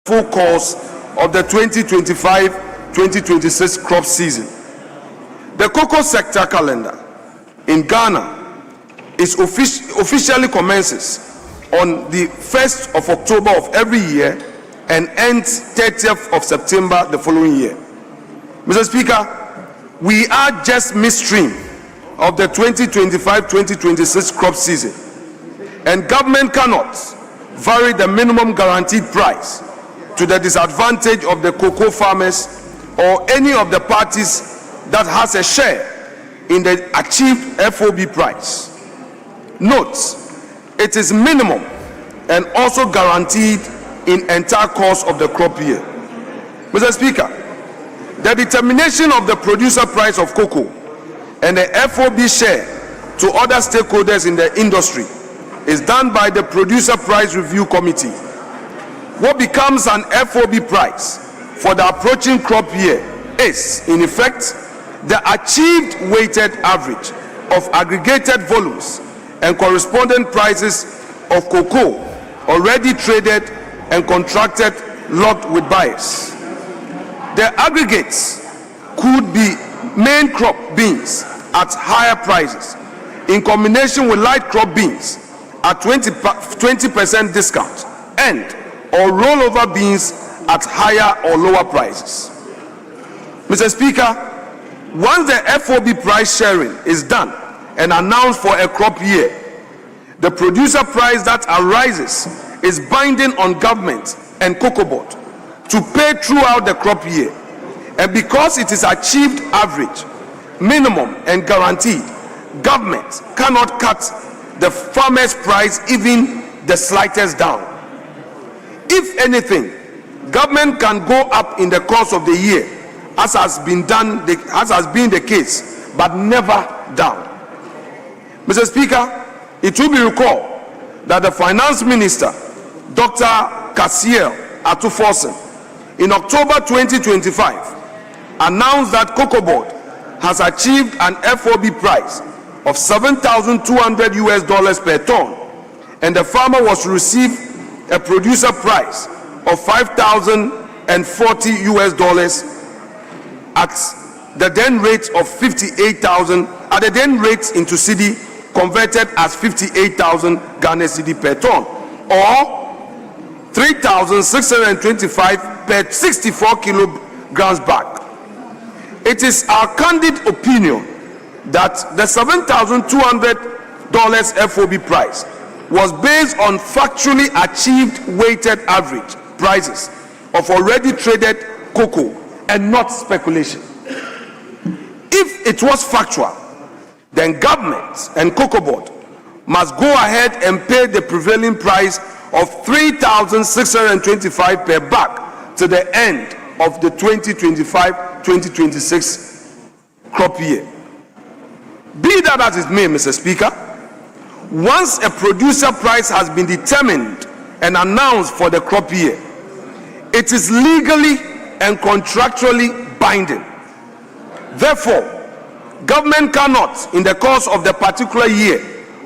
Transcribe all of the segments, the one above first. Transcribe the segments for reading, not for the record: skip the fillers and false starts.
full course of the 2025-2026 crop season. The cocoa sector calendar in Ghana is officially commences on the 1st of October of every year and ends 30th of September the following year. Mr. Speaker, we are just midstream of the 2025-2026 crop season, and government cannot vary the minimum guaranteed price to the disadvantage of the cocoa farmers or any of the parties that has a share in the achieved FOB price. Note, it is minimum and also guaranteed in entire course of the crop year. Mr. Speaker, the determination of the producer price of cocoa and the FOB share to other stakeholders in the industry is done by the Producer Price Review Committee. What becomes an FOB price for the approaching crop year is, in effect, the achieved weighted average of aggregated volumes and corresponding prices of cocoa already traded and contracted locked with buyers. The aggregates could be main crop beans at higher prices in combination with light crop beans at 20% discount and or rollover beans at higher or lower prices. Mr. Speaker, once the FOB price sharing is done and announced for a crop year, the producer price that arises is binding on government and Cocoa Board to pay throughout the crop year, and because it is achieved average, minimum and guaranteed, government cannot cut the farmer's price even the slightest down. If anything, government can go up in the course of the year, as has been the case, but never down. Mr. Speaker, it will be recalled that the Finance Minister, Dr. Kasiel Atuforsen, in October 2025, announced that Cocoa Board has achieved an FOB price of $7,200 per ton, and the farmer was to receive a producer price of $5,040 at the then rate of 58,000 at the then rate into cedi converted as 58,000 Ghana cedi per ton, or 3,625 per 64 kilograms bag. It is our candid opinion that the $7,200 FOB price was based on factually achieved weighted average prices of already traded cocoa and not speculation. If it was factual, then government and Cocoa Board must go ahead and pay the prevailing price of 3,625 per bag to the end of the 2025-2026 crop year. Be that as it may, Mr. Speaker, once a producer price has been determined and announced for the crop year, it is legally and contractually binding. Therefore, government cannot, in the course of the particular year,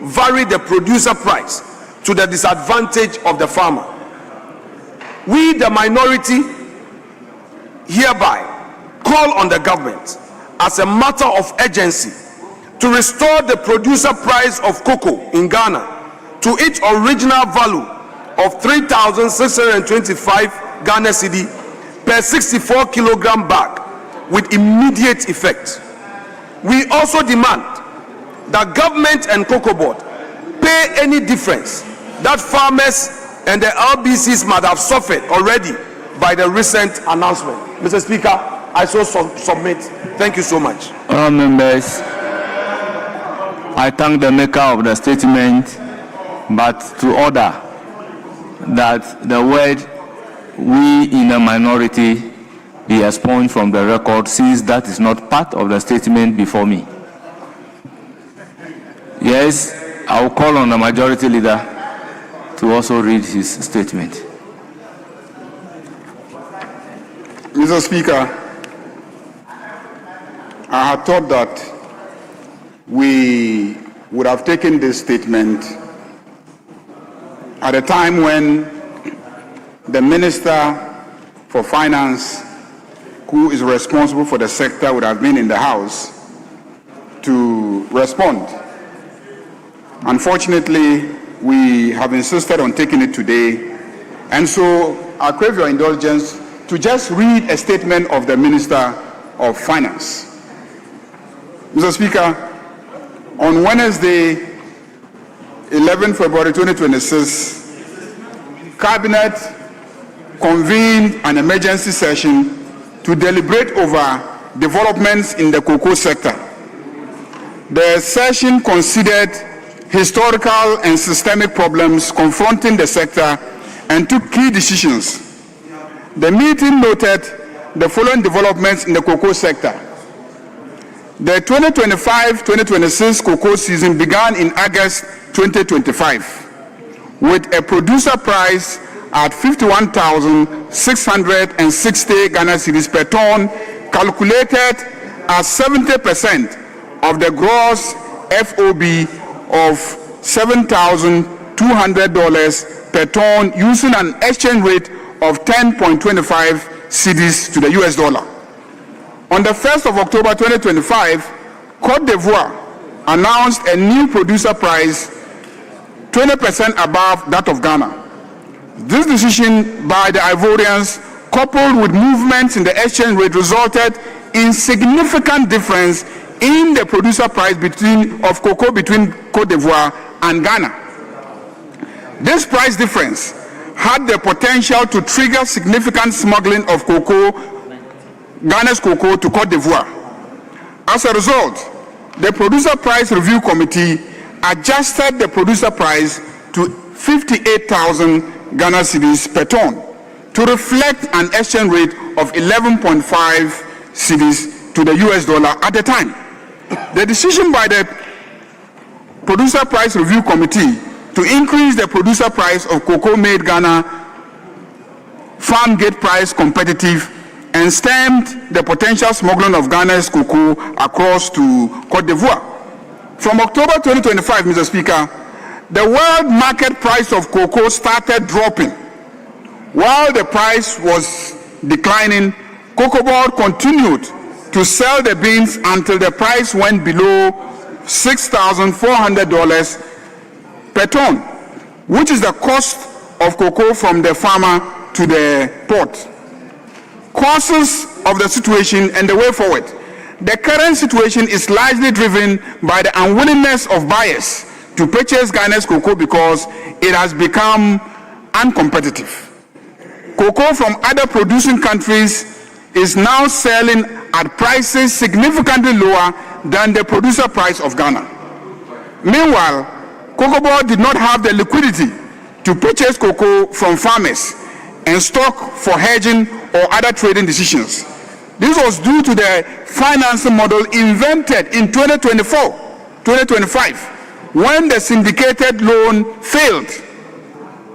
vary the producer price to the disadvantage of the farmer. We, the minority, hereby call on the government as a matter of urgency to restore the producer price of cocoa in Ghana to its original value of 3,625 Ghana cedi per 64 kilogram bag with immediate effect. We also demand that government and Cocoa Board pay any difference that farmers and the LBCs might have suffered already by the recent announcement. Mr. Speaker, I so submit. Thank you so much. Honourable members, I thank the maker of the statement, but to order that the word "we" in a minority be expunged from the record, since that is not part of the statement before me. Yes, I will call on the majority leader to also read his statement. Mr. Speaker, I had thought that we would have taken this statement at a time when the Minister for Finance, who is responsible for the sector, would have been in the House to respond. Unfortunately, we have insisted on taking it today, and so I crave your indulgence to just read a statement of the Minister of Finance. Mr. Speaker, on Wednesday, 11 February 2026, Cabinet convened an emergency session to deliberate over developments in the cocoa sector. The session considered historical and systemic problems confronting the sector and took key decisions. The meeting noted the following developments in the cocoa sector. The 2025-2026 cocoa season began in August 2025 with a producer price at 51,660 Ghana cedis per ton, calculated as 70% of the gross FOB of $7,200 per ton, using an exchange rate of 10.25 cedis to the US dollar. On the 1st of October 2025, Côte d'Ivoire announced a new producer price 20% above that of Ghana. This decision by the Ivorians, coupled with movements in the exchange rate, resulted in significant difference in the producer price of cocoa between Côte d'Ivoire and Ghana. This price difference had the potential to trigger significant smuggling of cocoa, Ghana's cocoa, to Côte d'Ivoire. As a result, the Producer Price Review Committee adjusted the producer price to 58,000 Ghana cedis per ton to reflect an exchange rate of 11.5 cedis to the US dollar at the time. The decision by the Producer Price Review Committee to increase the producer price of cocoa made Ghana farm gate price competitive and stemmed the potential smuggling of Ghana's cocoa across to Côte d'Ivoire. From October 2025, Mr. Speaker, the world market price of cocoa started dropping. While the price was declining, Cocoa Board continued to sell the beans until the price went below $6,400 per ton, which is the cost of cocoa from the farmer to the port. Causes of the situation and the way forward. The current situation is largely driven by the unwillingness of buyers to purchase Ghana's cocoa because it has become uncompetitive. Cocoa from other producing countries is now selling at prices significantly lower than the producer price of Ghana. Meanwhile, Cocoa Board did not have the liquidity to purchase cocoa from farmers and stock for hedging or other trading decisions. This was due to the financing model invented in 2025, when the syndicated loan failed.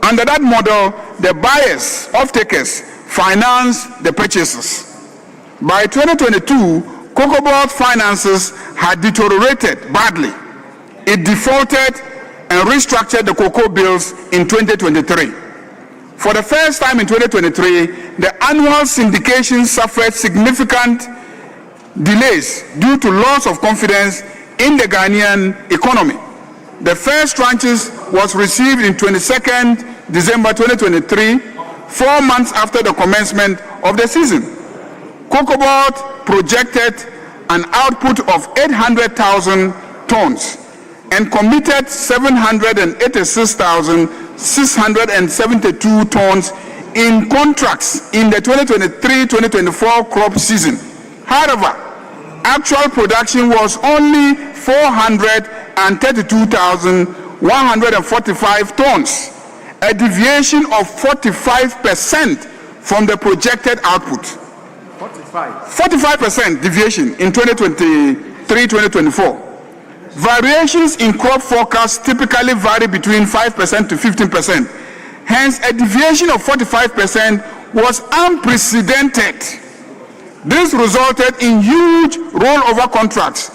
Under that model, the buyers, off-takers, financed the purchases. By 2022, Cocoa Board finances had deteriorated badly. It defaulted and restructured the cocoa bills in 2023. For the first time in 2023, the annual syndication suffered significant delays due to loss of confidence in the Ghanaian economy. The first tranches was received in 22nd December 2023, 4 months after the commencement of the season. Cocoa Board projected an output of 800,000 tons and committed 786,672 tons in contracts in the 2023-2024 crop season. However, actual production was only 432,145 tons, a deviation of 45% from the projected output. 45% deviation in 2023-2024. Variations in crop forecasts typically vary between 5% to 15%. Hence, a deviation of 45% was unprecedented. This resulted in huge rollover contracts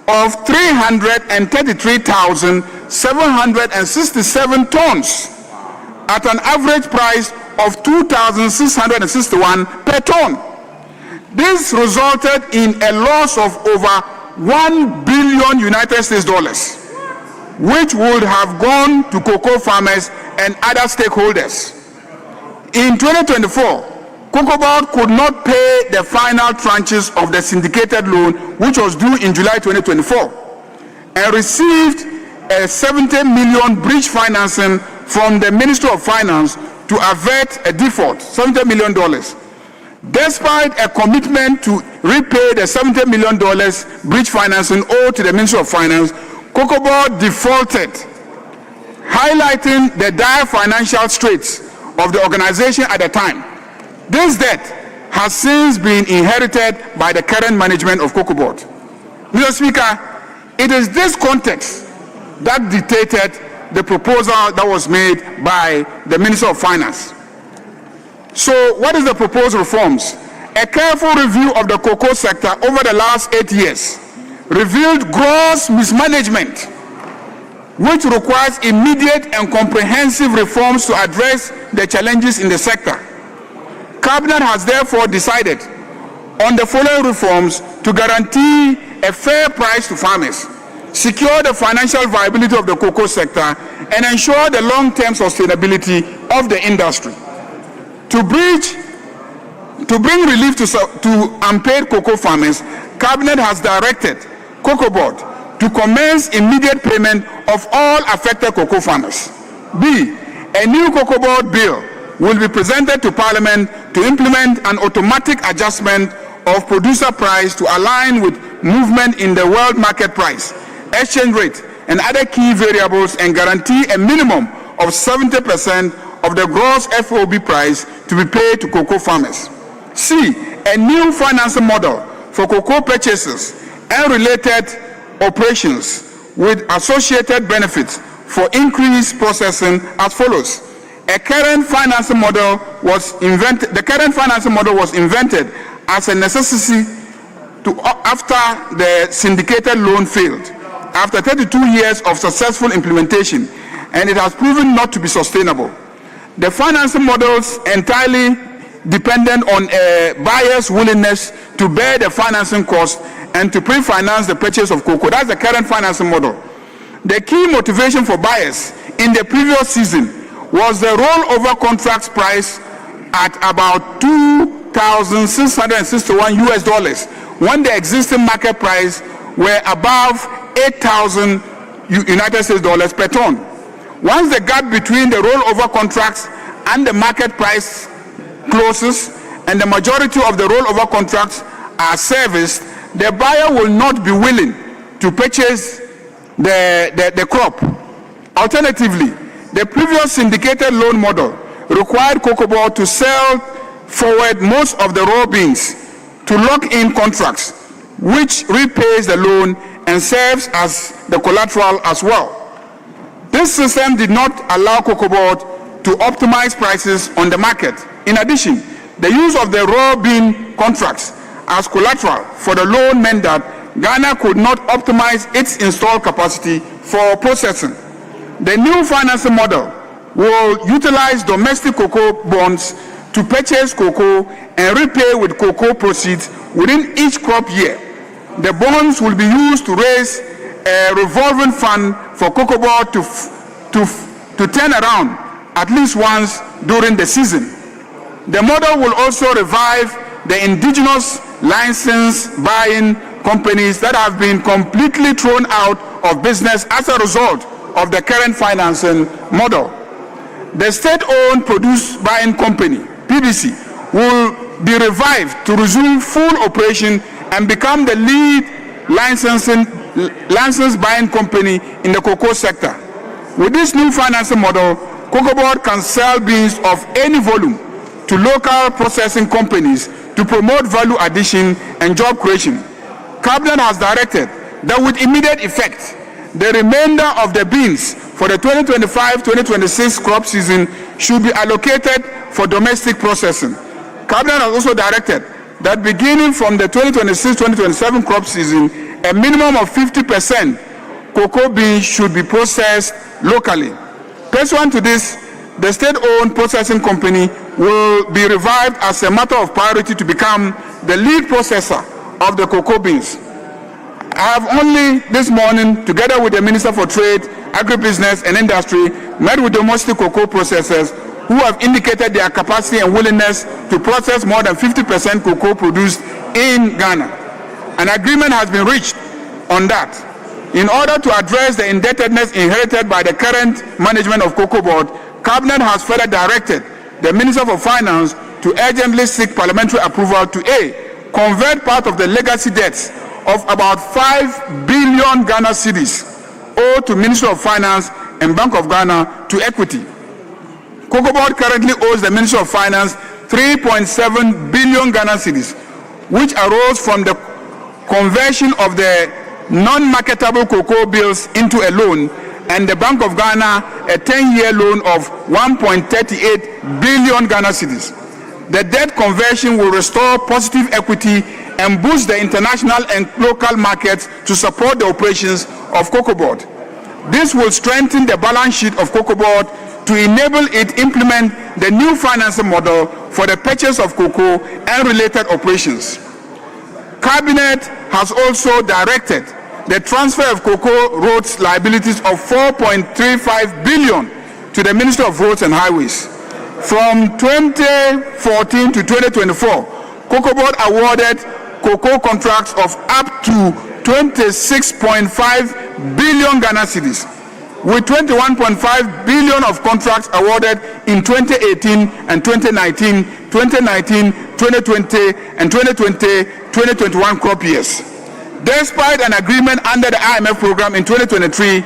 of 333,767 tons, at an average price of 2,661 per ton. This resulted in a loss of over 1 billion United States dollars, which would have gone to cocoa farmers and other stakeholders. In 2024, Cocoa Board could not pay the final tranches of the syndicated loan, which was due in July 2024, and received a 70 million bridge financing from the Ministry of Finance to avert a default, $70 million. Despite a commitment to repay the $70 million bridge financing owed to the Ministry of Finance, Cocoa Board defaulted, highlighting the dire financial straits of the organization at the time. This debt has since been inherited by the current management of Cocoa Board. Mr. Speaker, it is this context that dictated the proposal that was made by the Minister of Finance. So what is the proposed reforms? A careful review of the cocoa sector over the last 8 years revealed gross mismanagement, which requires immediate and comprehensive reforms to address the challenges in the sector. Cabinet has therefore decided on the following reforms to guarantee a fair price to farmers, secure the financial viability of the cocoa sector, and ensure the long-term sustainability of the industry. To bring relief to unpaid cocoa farmers, Cabinet has directed Cocoa Board to commence immediate payment of all affected cocoa farmers. B, a new Cocoa Board bill will be presented to Parliament to implement an automatic adjustment of producer price to align with movement in the world market price, exchange rate, and other key variables, and guarantee a minimum of 70% of the gross FOB price to be paid to cocoa farmers. C, a new financing model for cocoa purchases and related operations with associated benefits for increased processing as follows. The current financing model was invented as a necessity after the syndicated loan failed, after 32 years of successful implementation, and it has proven not to be sustainable. The financing models entirely dependent on a buyer's willingness to bear the financing cost and to pre-finance the purchase of cocoa. That's the current financing model. The key motivation for buyers in the previous season was the rollover contracts price at about 2,661 US dollars, when the existing market price were above 8,000 United States dollars per ton. Once the gap between the rollover contracts and the market price closes and the majority of the rollover contracts are serviced, the buyer will not be willing to purchase the crop. Alternatively, the previous syndicated loan model required Cocoa Board to sell forward most of the raw beans to lock in contracts, which repays the loan and serves as the collateral as well. This system did not allow Cocoa Board to optimize prices on the market. In addition, the use of the raw bean contracts as collateral for the loan meant that Ghana could not optimize its installed capacity for processing. The new financing model will utilize domestic cocoa bonds to purchase cocoa and repay with cocoa proceeds within each crop year. The bonds will be used to raise a revolving fund for Cocoa Board to turn around at least once during the season. The model will also revive the indigenous license buying companies that have been completely thrown out of business as a result of the current financing model. The state-owned produce buying company, PBC, will be revived to resume full operation and become the lead license buying company in the cocoa sector. With this new financing model, Cocoa Board can sell beans of any volume to local processing companies to promote value addition and job creation. Cabinet has directed that with immediate effect, the remainder of the beans for the 2025-2026 crop season should be allocated for domestic processing. Cabinet has also directed that beginning from the 2026-2027 crop season, a minimum of 50% cocoa beans should be processed locally. Pursuant to this, the state-owned processing company will be revived as a matter of priority to become the lead processor of the cocoa beans. I have only this morning, together with the Minister for Trade, Agribusiness and Industry, met with domestic cocoa processors who have indicated their capacity and willingness to process more than 50% cocoa produced in Ghana. An agreement has been reached on that. In order to address the indebtedness inherited by the current management of Cocoa Board, Cabinet has further directed the Minister for Finance to urgently seek parliamentary approval to A, convert part of the legacy debts of about 5 billion Ghana cedis owed to Ministry of Finance and Bank of Ghana to equity. Cocoa Board currently owes the Ministry of Finance 3.7 billion Ghana cedis, which arose from the conversion of the non-marketable cocoa bills into a loan, and the Bank of Ghana a 10-year loan of 1.38 billion Ghana cedis. The debt conversion will restore positive equity and boost the international and local markets to support the operations of Cocoa Board. This will strengthen the balance sheet of Cocoa Board to enable it implement the new financing model for the purchase of cocoa and related operations. Cabinet has also directed the transfer of cocoa roads liabilities of 4.35 billion to the Ministry of Roads and Highways. From 2014 to 2024, Cocoa Board awarded cocoa contracts of up to 26.5 billion Ghana cedis, with 21.5 billion of contracts awarded in 2018 and 2019, 2020, and 2021 crop years. Despite an agreement under the IMF program in 2023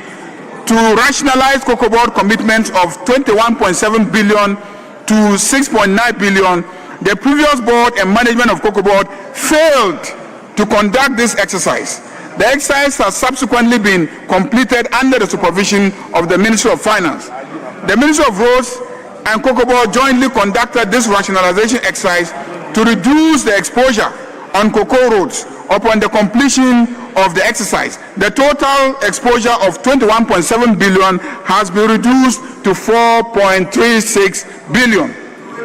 to rationalize Cocoa Board commitments of 21.7 billion to 6.9 billion, the previous board and management of Cocoa Board failed to conduct this exercise. The exercise has subsequently been completed under the supervision of the Ministry of Finance. The Ministry of Roads and Cocoa Board jointly conducted this rationalization exercise to reduce the exposure on cocoa roads. Upon the completion of the exercise, the total exposure of 21.7 billion has been reduced to 4.36 billion.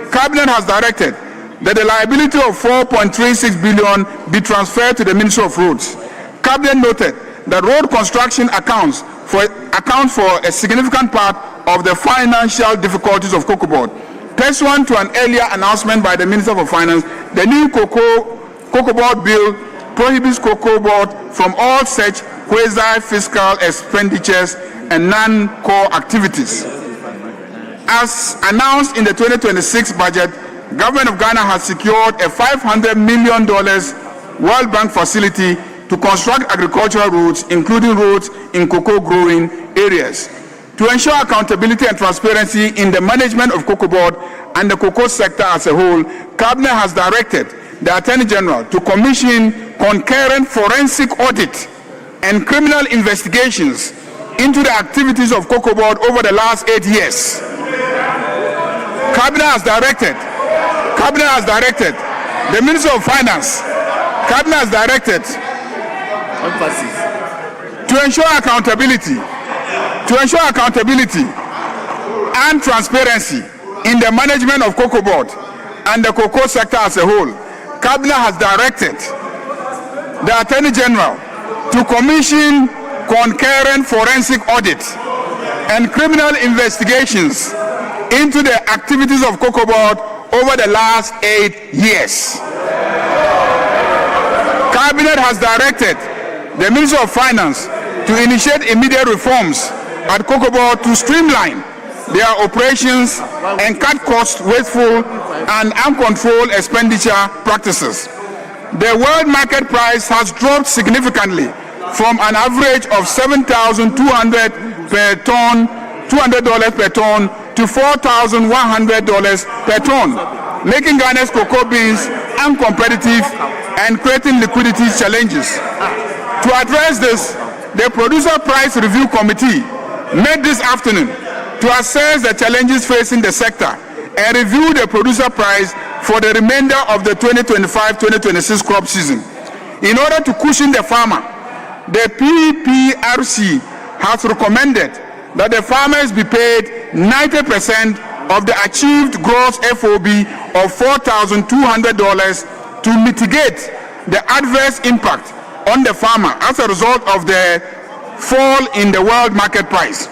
Cabinet has directed that the liability of 4.36 billion be transferred to the Ministry of Roads. Cabinet noted that road construction accounts for a significant part of the financial difficulties of Cocoa Board. Pursuant to an earlier announcement by the Minister for Finance, the new Cocoa Board Bill prohibits Cocoa Board from all such quasi-fiscal expenditures and non-core activities. As announced in the 2026 budget, Government of Ghana has secured a $500 million World Bank facility to construct agricultural roads, including roads in cocoa growing areas. To ensure accountability and transparency in the management of Cocoa Board and the cocoa sector as a whole, Cabinet has directed the Attorney General to commission concurrent forensic audit and criminal investigations into the activities of Cocoa Board over the last 8 years. Cabinet has directed the Minister of Finance, Cabinet has directed to ensure accountability and transparency in the management of Cocoa Board and the cocoa sector as a whole. Cabinet has directed the Attorney General to commission concurrent forensic audit and criminal investigations into the activities of Cocoa Board over the last 8 years. Cabinet has directed the Minister of Finance to initiate immediate reforms at Cocoa Board to streamline their operations and cut costs, wasteful and uncontrolled expenditure practices. The world market price has dropped significantly from an average of $7,200 per ton to $4,100 per ton, making Ghana's cocoa beans uncompetitive and creating liquidity challenges. To address this, the Producer Price Review Committee met this afternoon to assess the challenges facing the sector and review the producer price for the remainder of the 2025-2026 crop season. In order to cushion the farmer, the PPRC has recommended that the farmers be paid 90% of the achieved gross FOB of $4,200 to mitigate the adverse impact on the farmer as a result of the fall in the world market price.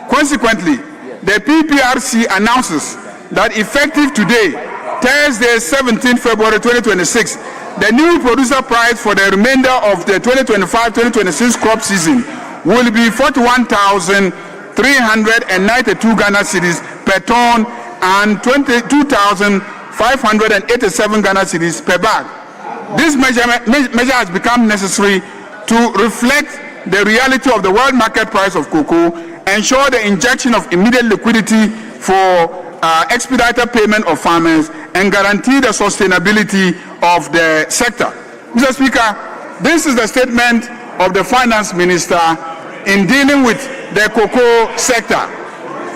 Consequently, the PPRC announces that effective today, Thursday, 17 February 2026, the new producer price for the remainder of the 2025-2026 crop season will be 41,392 Ghana cedis per ton and 22,587 Ghana cedis per bag. This measure has become necessary to reflect the reality of the world market price of cocoa, ensure the injection of immediate liquidity for expedited payment of farmers, and guarantee the sustainability of the sector. Mr. Speaker, this is the statement of the Finance Minister in dealing with the cocoa sector.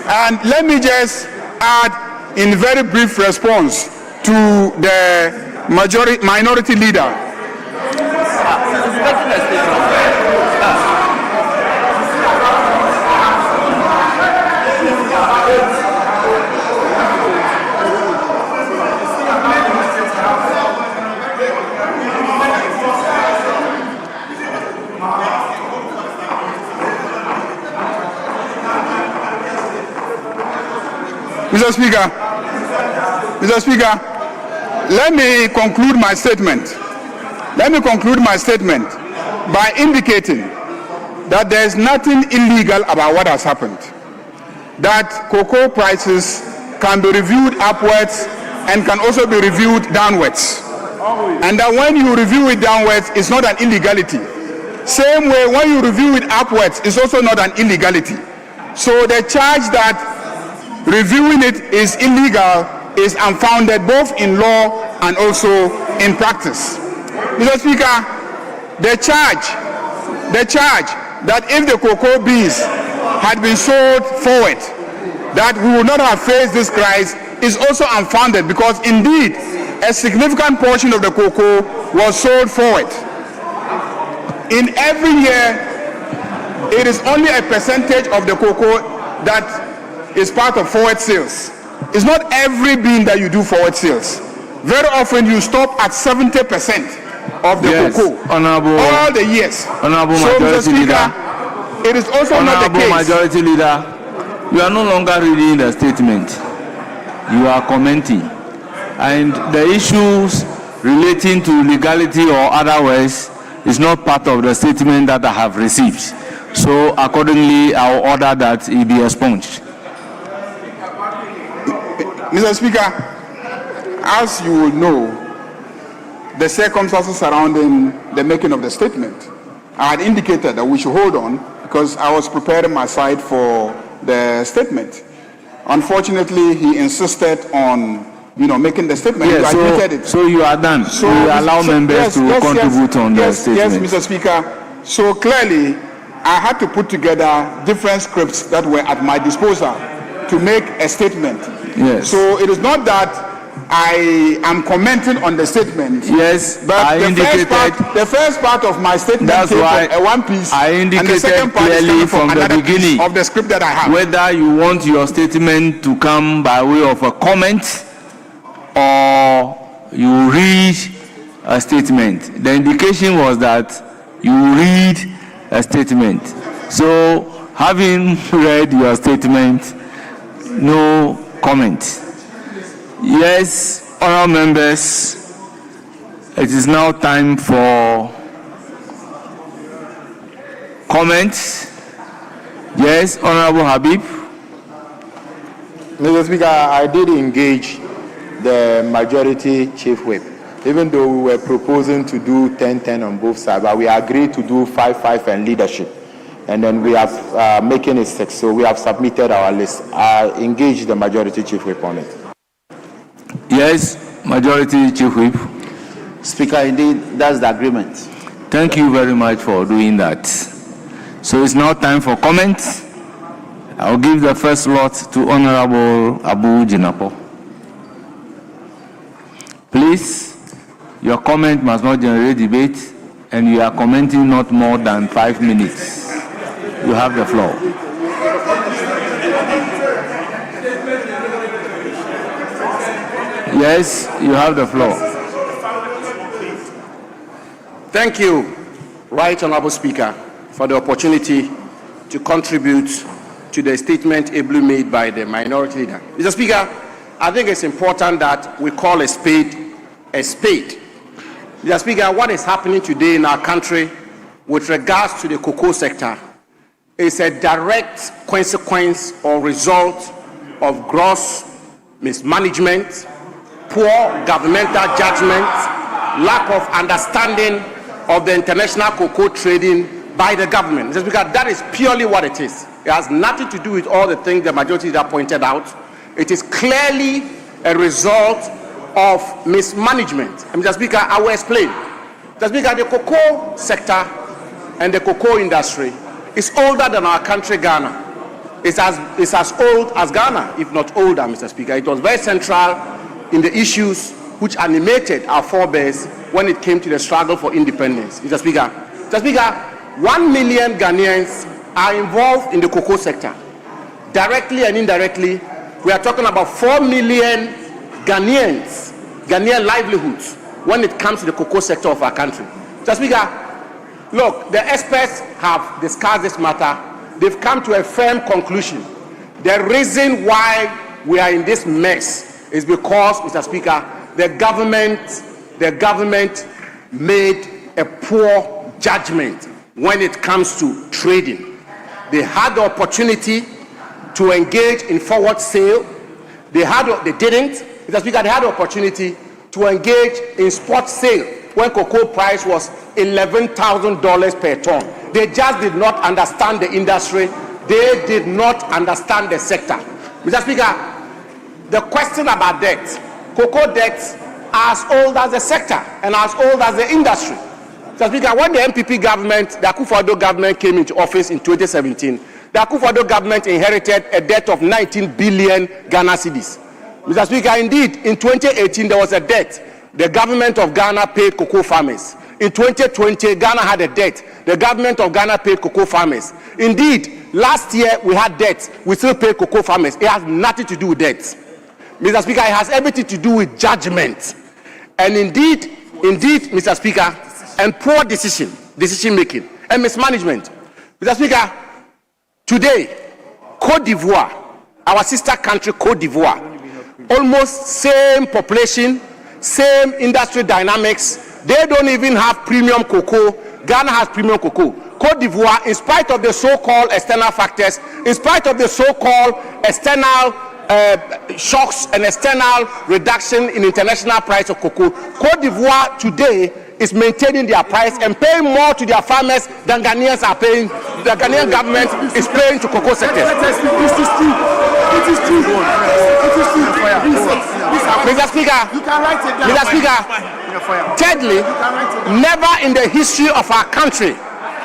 And let me just add in very brief response to the minority leader. Mr. Speaker, let me conclude my statement. By indicating that there is nothing illegal about what has happened. That cocoa prices can be reviewed upwards and can also be reviewed downwards. And that when you review it downwards, it's not an illegality. Same way, when you review it upwards, it's also not an illegality. So the charge that reviewing it is illegal is unfounded both in law and also in practice. Mr. Speaker, the charge that if the cocoa beans had been sold forward, that we would not have faced this crisis is also unfounded, because indeed a significant portion of the cocoa was sold forward. In every year, it is only a percentage of the cocoa that is part of forward sales. It's not every bean that you do forward sales. Very often you stop at 70% of the cocoa. Honorable, all the years. Honorable so, Majority Leader, it is also not the case. Majority Leader, you are no longer reading the statement. You are commenting. And the issues relating to legality or otherwise is not part of the statement that I have received. So accordingly, I will order that it be expunged. Mr. Speaker, as you will know, the circumstances surrounding the making of the statement, I had indicated that we should hold on because I was preparing my side for the statement. Unfortunately, he insisted on, making the statement. Yes, so you are done. So you allow members to contribute on the statement. Yes, Mr. Speaker. So clearly, I had to put together different scripts that were at my disposal to make a statement. Yes. So it is not that I am commenting on the statement. Yes, but the first part of my statement that's why a one piece. I indicated and the second part clearly from the beginning of the script that I have. Whether you want your statement to come by way of a comment or you read a statement. The indication was that you read a statement. So having read your statement, no comment. Yes, honourable members, it is now time for comments. Yes, Honourable Habib. Mr. Speaker, I did engage the majority chief whip, even though we were proposing to do 10-10 on both sides, but we agreed to do 5-5 and leadership. And then we are making it 6, so we have submitted our list. I engaged the majority chief whip on it. Yes, majority chief whip. Speaker, indeed, that's the agreement. Thank you very much for doing that. So it's now time for comments. I'll give the first slot to Honorable Abu Jinapo. Please, your comment must not generate debate, and you are commenting not more than 5 minutes. You have the floor. Yes, you have the floor. Thank you, Right Honourable Speaker, for the opportunity to contribute to the statement ably made by the minority leader. Mr. Speaker, I think it's important that we call a spade a spade. Mr. Speaker, what is happening today in our country with regards to the cocoa sector is a direct consequence or result of gross mismanagement, poor governmental judgment, lack of understanding of the international cocoa trading by the government. Mr. Speaker, that is purely what it is. It has nothing to do with all the things the majority leader pointed out. It is clearly a result of mismanagement. And Mr. Speaker, I will explain. Mr. Speaker, the cocoa sector and the cocoa industry is older than our country, Ghana. It's as old as Ghana, if not older, Mr. Speaker. It was very central in the issues which animated our forebears when it came to the struggle for independence. Mr. Speaker, 1 million Ghanaians are involved in the cocoa sector. Directly and indirectly, we are talking about 4 million Ghanaian livelihoods when it comes to the cocoa sector of our country. Mr. Speaker, look, the experts have discussed this matter. They've come to a firm conclusion. The reason why we are in this mess is because, Mr. Speaker, the government made a poor judgment when it comes to trading. They had the opportunity to engage in forward sale. They didn't. Mr. Speaker, they had the opportunity to engage in spot sale when cocoa price was $11,000 per ton. They just did not understand the industry. They did not understand the sector. Mr. Speaker, the question about debt, cocoa debts are as old as the sector and as old as the industry. Mr. Speaker, when the MPP government, the Akufo-Addo government came into office in 2017, the Akufo-Addo government inherited a debt of 19 billion Ghana cedis. Mr. Speaker, indeed, in 2018, there was a debt. The government of Ghana paid cocoa farmers. In 2020, Ghana had a debt. The government of Ghana paid cocoa farmers. Indeed, last year we had debts. We still pay cocoa farmers. It has nothing to do with debts. Mr. Speaker, it has everything to do with judgment. And indeed, Mr. Speaker, and poor decision making and mismanagement. Mr. Speaker, today, Côte d'Ivoire, our sister country, Côte d'Ivoire, almost same population, same industry dynamics. They don't even have premium cocoa. Ghana has premium cocoa. Côte d'Ivoire, in spite of the so-called external factors, in spite of the so-called external shocks and external reduction in international price of cocoa, Côte d'Ivoire today is maintaining their price and paying more to their farmers than Ghanaians are paying. The Ghanaian government is paying to cocoa sector. It is true. Mr. Speaker, thirdly, never in the history of our country,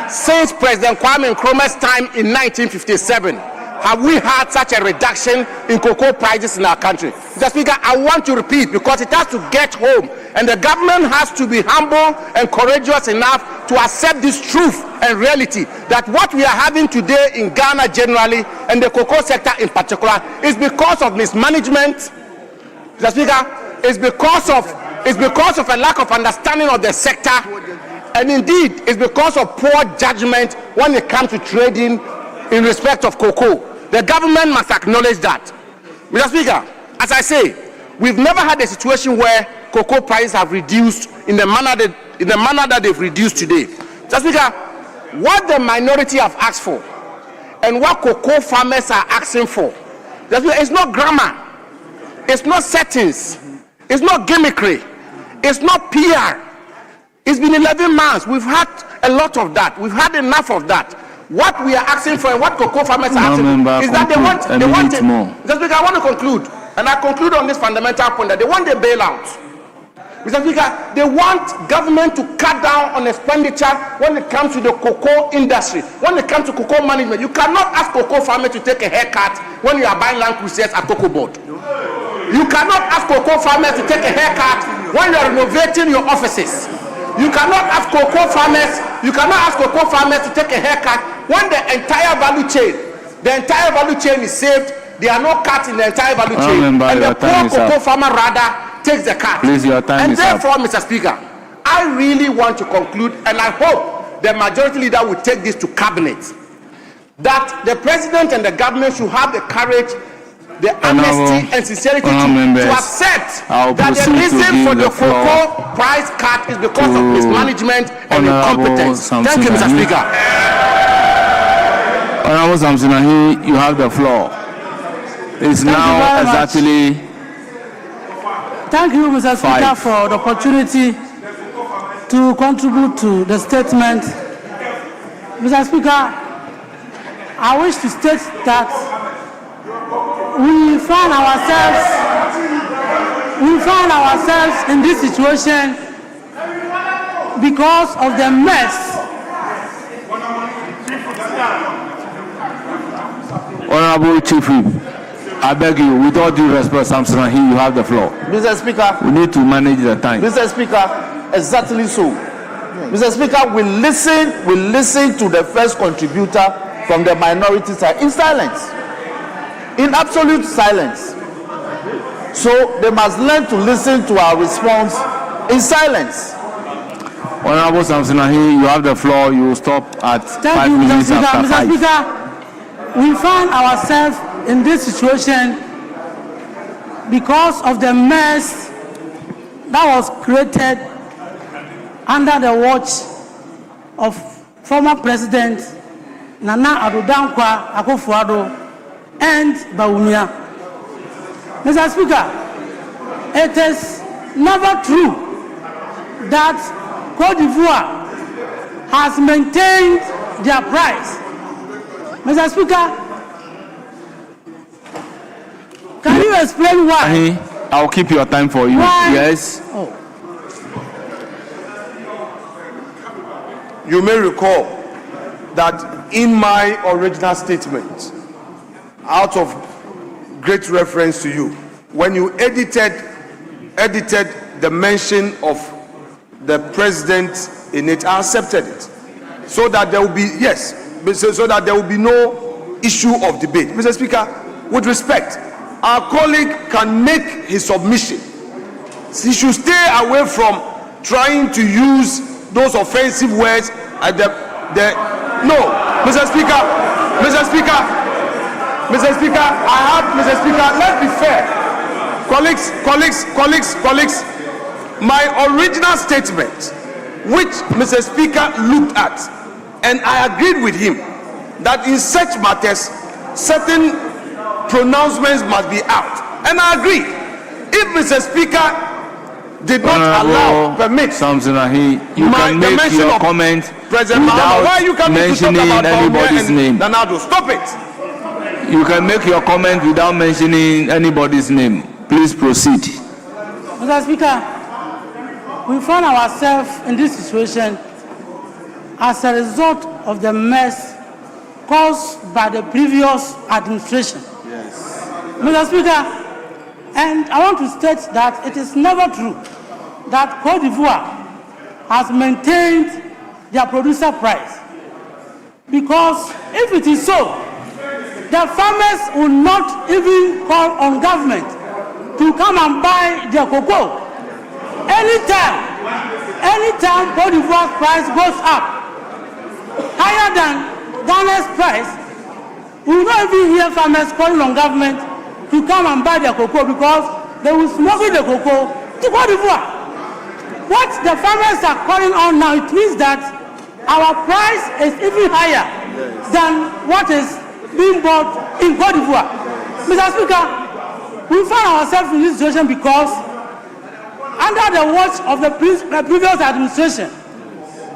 since President Kwame Nkrumah's time in 1957, have we had such a reduction in cocoa prices in our country. Mr. Speaker, I want to repeat because it has to get home, and the government has to be humble and courageous enough to accept this truth and reality that what we are having today in Ghana generally and the cocoa sector in particular is because of mismanagement. Mr. Speaker, it's because of a lack of understanding of the sector, and indeed it's because of poor judgment when it comes to trading in respect of cocoa. The government must acknowledge that. Mr. Speaker, as I say, we've never had a situation where cocoa prices have reduced in the manner that they've reduced today. Mr. Speaker, what the minority have asked for and what cocoa farmers are asking for, it's not grammar, it's not settings, it's not gimmickry, it's not PR. It's been 11 months. We've had a lot of that. We've had enough of that. What we are asking for and what cocoa farmers are asking for is that they want more. Mr. Speaker, I want to conclude, and I conclude on this fundamental point that they want the bailout. Mr. Speaker, they want government to cut down on expenditure when it comes to the cocoa industry, when it comes to cocoa management. You cannot ask cocoa farmers to take a haircut when you are buying land cruises at Cocoa Board. You cannot ask cocoa farmers to take a haircut when you are renovating your offices. You cannot ask cocoa farmers to take a haircut when the entire value chain is saved. There are no cuts in the entire value chain, and the poor cocoa farmer rather takes the cart. Please, your time and is up. therefore, Mr. Speaker, I really want to conclude, and I hope the majority leader will take this to cabinet, that the president and the government should have the courage, the honesty and sincerity to accept that the reason for the cocoa price cut is because of mismanagement and incompetence. Thank you, Mr. Speaker. Honorable Samson Ahi, you have the floor. It's now exactly. Thank you, Mr. Speaker, for the opportunity to contribute to the statement. Mr. Speaker, I wish to state that we find ourselves in this situation because of the mess. Honorable Chief Whip, I beg you, with all due respect, Samson Ahi, you have the floor. Mr. Speaker. We need to manage the time. Mr. Speaker, exactly so. Mr. Speaker, we listen to the first contributor from the minority side in silence, in absolute silence. So they must learn to listen to our response in silence. Honorable Samson Ahi, you have the floor. You will stop at 5 minutes after 5. Mr. Speaker, we find ourselves in this situation because of the mess that was created under the watch of former President Nana Addo Dankwa Akufo-Addo and Bawumia. Mr. Speaker, it is never true that Côte d'Ivoire has maintained their price. Mr. Speaker, can you explain why? I'll keep your time for you. Why? Yes. Oh. You may recall that in my original statement, out of great reference to you, when you edited the mention of the president in it, I accepted it, so that there will be so that there will be no issue of debate. Mr. Speaker, with respect, our colleague can make his submission. He should stay away from trying to use those offensive words at no, Mr. Speaker, Mr. Speaker, Mr. Speaker, Mr. Speaker, let's be fair. Colleagues, my original statement, which Mr. Speaker looked at, and I agreed with him that in such matters, certain pronouncements must be out. And I agree. If Mr. Speaker did not permit Samson Ahi, you can make your comment without mentioning anybody's name. Donaldo, stop it. You can make your comment without mentioning anybody's name. Please proceed. Mr. Speaker, we find ourselves in this situation as a result of the mess caused by the previous administration. Yes. Mr. Speaker, and I want to state that it is never true that Côte d'Ivoire has maintained their producer price. Because if it is so, the farmers will not even call on government to come and buy their cocoa. Anytime Côte d'Ivoire's price goes up higher than Ghana's price, we will not even hear farmers calling on government to come and buy their cocoa because they will smuggle the cocoa to Côte d'Ivoire. What the farmers are calling on now, it means that our price is even higher than what is being bought in Côte d'Ivoire. Mr. Speaker, we find ourselves in this situation because under the watch of the previous administration,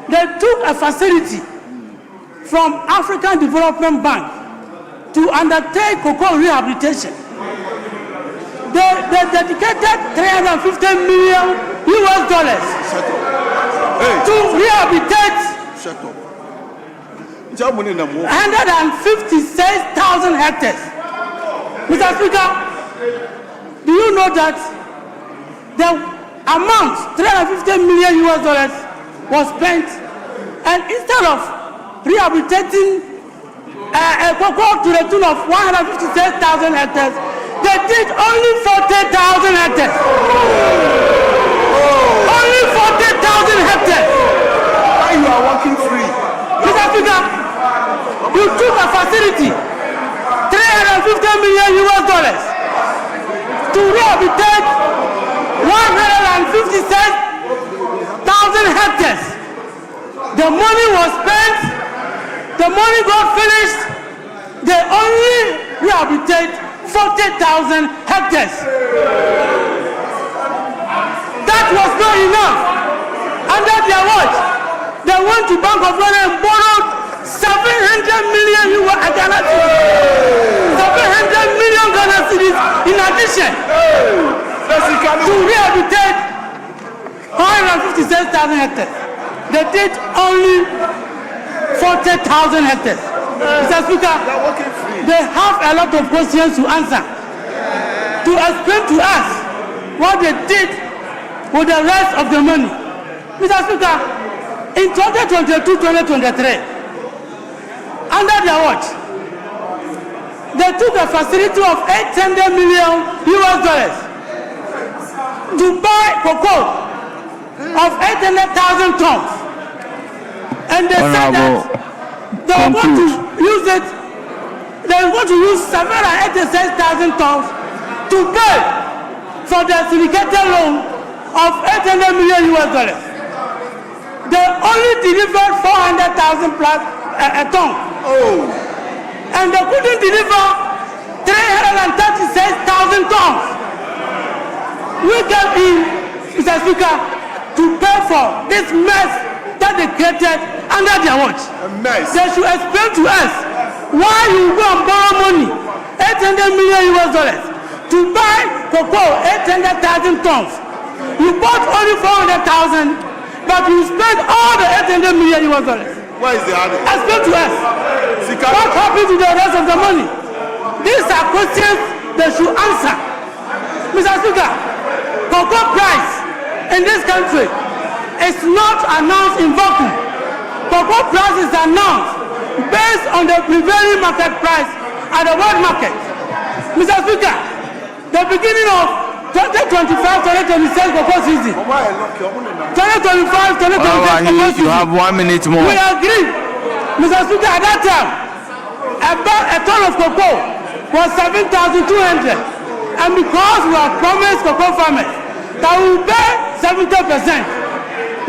they took a facility from African Development Bank to undertake cocoa rehabilitation. They dedicated $350 million to rehabilitate 156,000 hectares. Mr. Speaker, do you know that the amount, $350 million was spent, and instead of rehabilitating a cocoa to the tune of 156,000 hectares, They did only 40,000 hectares. Only 40,000 hectares. Now you are working free. Mr. Speaker, you took a facility, $350 million to rehabilitate 156,000 hectares. The money was spent, the money got finished, they only rehabilitate 40,000 hectares. That was not enough. Under their watch, they went to Bank of Ghana and borrowed 700 million Ghana cedis. 700 million Ghana cedis in addition to rehabilitate 156,000 hectares. They did only 40,000 hectares. Mr. Speaker, they have a lot of questions to answer, to explain to us what they did with the rest of the money. Mr. Speaker, in 2022-2023, under their watch, they took a facility of $800 million to buy cocoa of 800,000 tons. And they said that they were going to use it, they were going to use 786,000 tons to pay for the syndicated loan of $800 million. They only delivered 400,000 plus a ton. And they couldn't deliver 336,000 tons. We came in, Mr. Speaker, to pay for this mess that they created under their watch. A mess. They should explain to us why you go and borrow money, $800 million to buy cocoa, 800,000 tons. You bought only 400,000, but you spent all the $800 million. Where is the other? Explain to us what happened to the rest of the money. These are questions they should answer. Mr. Speaker, cocoa price in this country is not announced in vacuum. Cocoa price is announced based on the prevailing market price at the world market. Mr. Speaker, the beginning of 2025-2026 cocoa season, 2025-2026 cocoa season, you have 1 minute more. we agree, Mr. Speaker, at that time, a ton of cocoa was 7,200, and because we have promised cocoa farmers that we will pay 70%,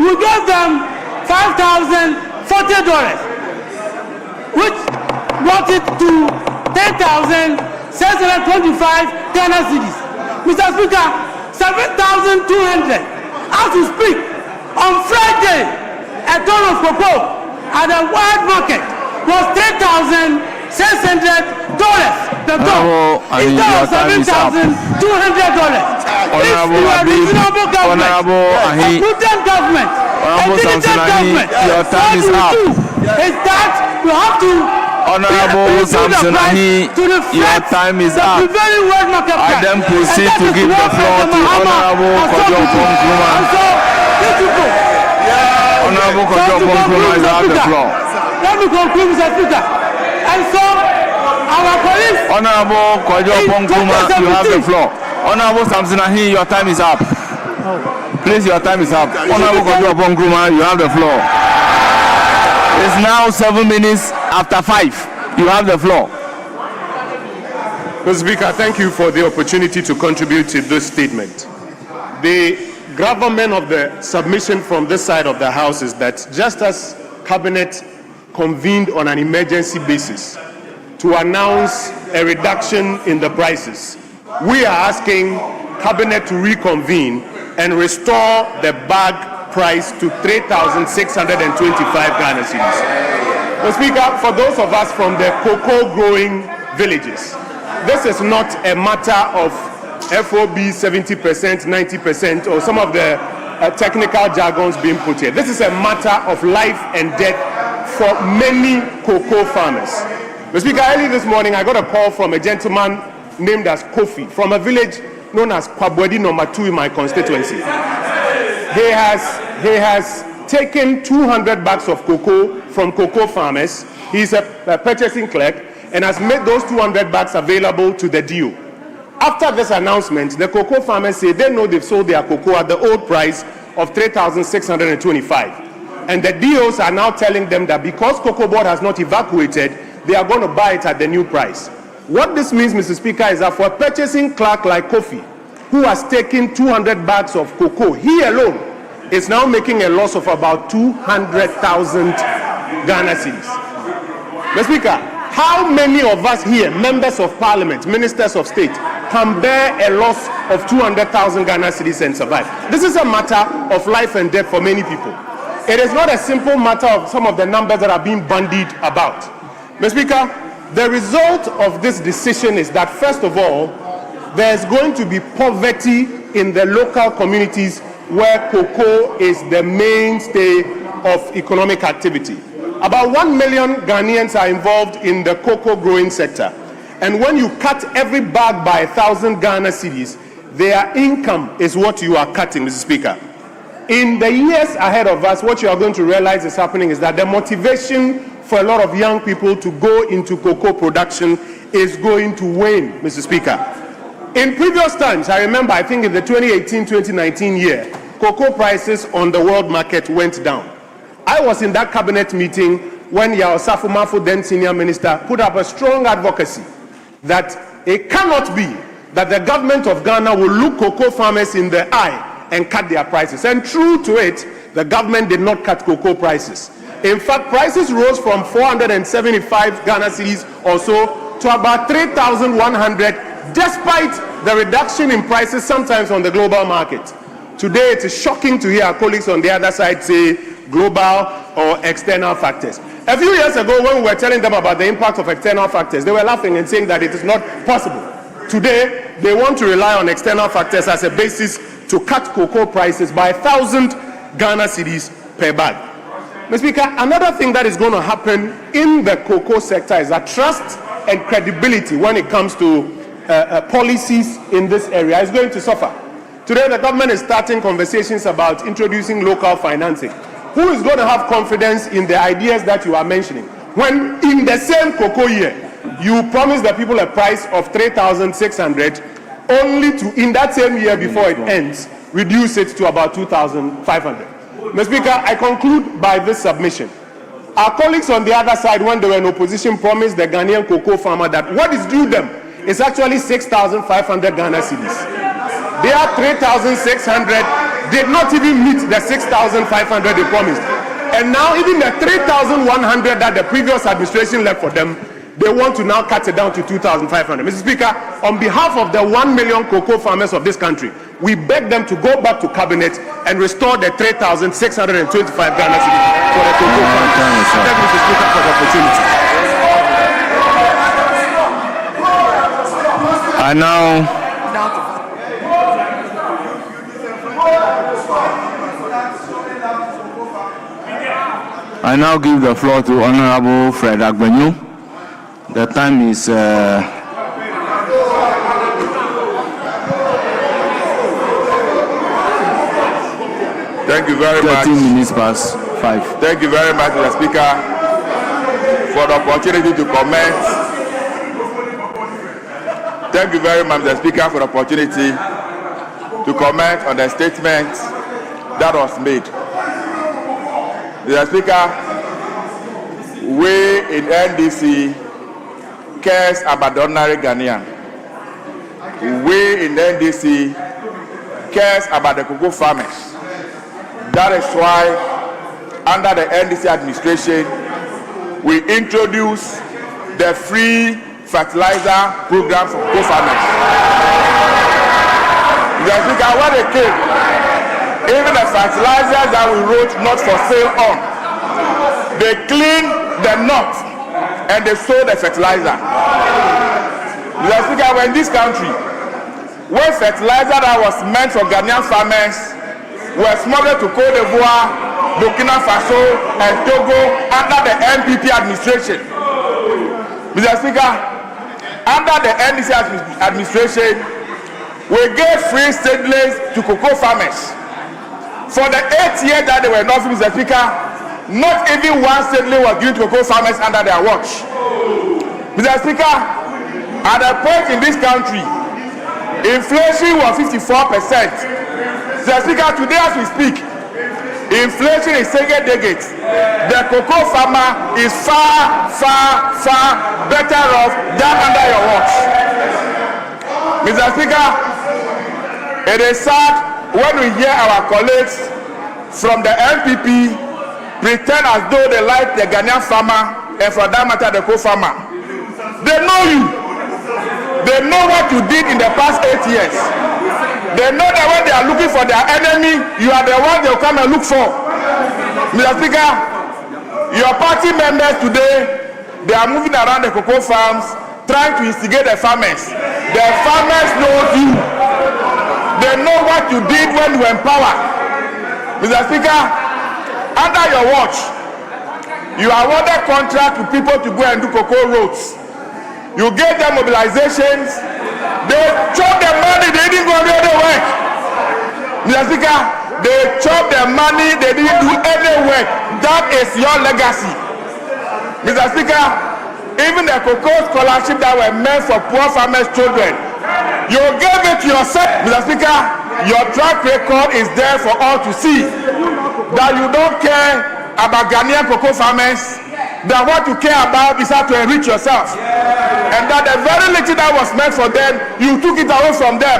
we gave them $5,040, which brought it to 10,625 Ghana cedis. Mr. Speaker, 7,200. As we speak, on Friday, a ton of cocoa at the world market was $3,600 per ton. Instead of $7,200. If you are a reasonable government, a prudent government, a diligent government, what you do is that you have to Honorable Samsonahi, your time is up. I then proceed to give the floor to Honorable Kojo Nkrumah. Honorable Kojo Nkrumah, you have the floor. Let me conclude, Mr. Speaker. And so, our police... Honorable Kojo Nkrumah, you have the floor. Honorable Samsonahi, your time is up. Please, your time is up. Honorable Kojo Nkrumah, you have the floor. It's now 7 minutes after 5. You have the floor. Mr. Speaker, thank you for the opportunity to contribute to this statement. The gravamen of the submission from this side of the House is that just as Cabinet convened on an emergency basis to announce a reduction in the prices, we are asking Cabinet to reconvene and restore the bag price to 3,625 Ghana cedis. Mr. Speaker, for those of us from the cocoa growing villages, this is not a matter of FOB 70%, 90%, or some of the technical jargons being put here. This is a matter of life and death for many cocoa farmers. Mr. Speaker, early this morning I got a call from a gentleman named as Kofi from a village known as Kwabwedi number 2 in my constituency. He has taken 200 bags of cocoa from cocoa farmers. He's a purchasing clerk and has made those 200 bags available to the DO. After this announcement, the cocoa farmers say they know they've sold their cocoa at the old price of 3,625. And the DOs are now telling them that because Cocoa Board has not evacuated, they are going to buy it at the new price. What this means, Mr. Speaker, is that for a purchasing clerk like Kofi, who has taken 200 bags of cocoa, he alone is now making a loss of about 200,000 Ghana cedis. Mr. Speaker, how many of us here, members of parliament, ministers of state, can bear a loss of 200,000 Ghana cedis and survive? This is a matter of life and death for many people. It is not a simple matter of some of the numbers that are being bandied about. Mr. Speaker, the result of this decision is that, first of all, there's going to be poverty in the local communities where cocoa is the mainstay of economic activity. About 1 million Ghanaians are involved in the cocoa growing sector. And when you cut every bag by 1,000 Ghana cedis, their income is what you are cutting, Mr. Speaker. In the years ahead of us, what you are going to realize is happening is that the motivation for a lot of young people to go into cocoa production is going to wane, Mr. Speaker. In previous times, I remember, I think in the 2018-2019 year, cocoa prices on the world market went down. I was in that cabinet meeting when Yao Safo-Mafo, then senior minister, put up a strong advocacy that it cannot be that the government of Ghana will look cocoa farmers in the eye and cut their prices. And true to it, the government did not cut cocoa prices. In fact, prices rose from 475 Ghana cedis or so to about 3,100, despite the reduction in prices sometimes on the global market. Today, it is shocking to hear our colleagues on the other side say global or external factors. A few years ago, when we were telling them about the impact of external factors, they were laughing and saying that it is not possible. Today, they want to rely on external factors as a basis to cut cocoa prices by 1,000 Ghana cedis per bag. Mr. Speaker, another thing that is going to happen in the cocoa sector is that trust and credibility when it comes to policies in this area is going to suffer. Today, the government is starting conversations about introducing local financing. Who is going to have confidence in the ideas that you are mentioning when in the same cocoa year, you promise the people a price of 3,600 only to, in that same year before it ends, reduce it to about 2,500. Mr. Speaker, I conclude by this submission. Our colleagues on the other side, when they were in opposition, promised the Ghanaian cocoa farmer that what is due them is actually 6,500 Ghana cedis. Their 3,600 did not even meet the 6,500 they promised. And now even the 3,100 that the previous administration left for them, they want to now cut it down to 2,500. Mr. Speaker, on behalf of the 1 million cocoa farmers of this country, we beg them to go back to cabinet and restore the 3,625 Ghana cedis for the cocoa farmers. Thank you, Mr. Speaker, for the opportunity. I now give the floor to Honorable Fred Agbenyu. The time is Thank you very much. 13 minutes past 5. Thank you very much, Mr. Speaker, for the opportunity to comment. Thank you very much, Mr. Speaker, for the opportunity to comment on the statement that was made. Mr. Speaker, we in NDC cares about the ordinary Ghanaian. We in NDC cares about the cocoa farmers. That is why, under the NDC administration, we introduced the free fertilizer program for cocoa farmers. Mr. Speaker, when they came, even the fertilizers that we wrote not for sale on, they cleaned the knot and they sold the fertilizer. Mr. Speaker, we're in this country where fertilizer that was meant for Ghanaian farmers were smuggled to Côte d'Ivoire, Burkina Faso, and Togo under the NPP administration. Mr. Speaker, under the NDC administration, we gave free seedlings to cocoa farmers. For the 8 years that they were in office, Mr. Speaker, not even one seedling was given to cocoa farmers under their watch. Mr. Speaker, at a point in this country Inflation was 54%. Mr. Speaker, today as we speak, inflation is segregated. The cocoa farmer is far, far, far better off than under your watch. Mr. Speaker, it is sad when we hear our colleagues from the NPP pretend as though they like the Ghanaian farmer and for that matter the cocoa farmer. They know you. They know what you did in the past 8 years. They know that when they are looking for their enemy, you are the one they will come and look for. Mr. Speaker, your party members today, they are moving around the cocoa farms trying to instigate the farmers. The farmers know you. They know what you did when you were in power. Mr. Speaker, under your watch, you awarded contract to people to go and do cocoa roads. You gave them mobilizations. They chopped the money, they didn't go the other way. Mr. Speaker, they chopped the money, they didn't do any work. That is your legacy. Mr. Speaker, even the cocoa scholarship that were meant for poor farmers' children, you gave it to yourself. Mr. Speaker, your track record is there for all to see. That you don't care about Ghanaian cocoa farmers, that what you care about is how to enrich yourself. And that the very little that was meant for them, you took it away from them.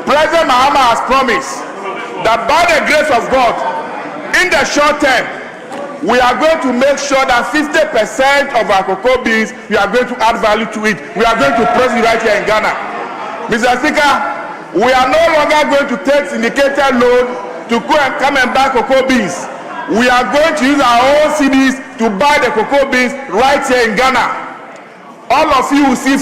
President Mahama has promised that by the grace of God, in the short term, we are going to make sure that 50% of our cocoa beans, we are going to add value to it. We are going to process it right here in Ghana. Mr. Speaker, we are no longer going to take syndicated loan to go and come and buy cocoa beans. We are going to use our own CDs to buy the cocoa beans right here in Ghana. All of you will see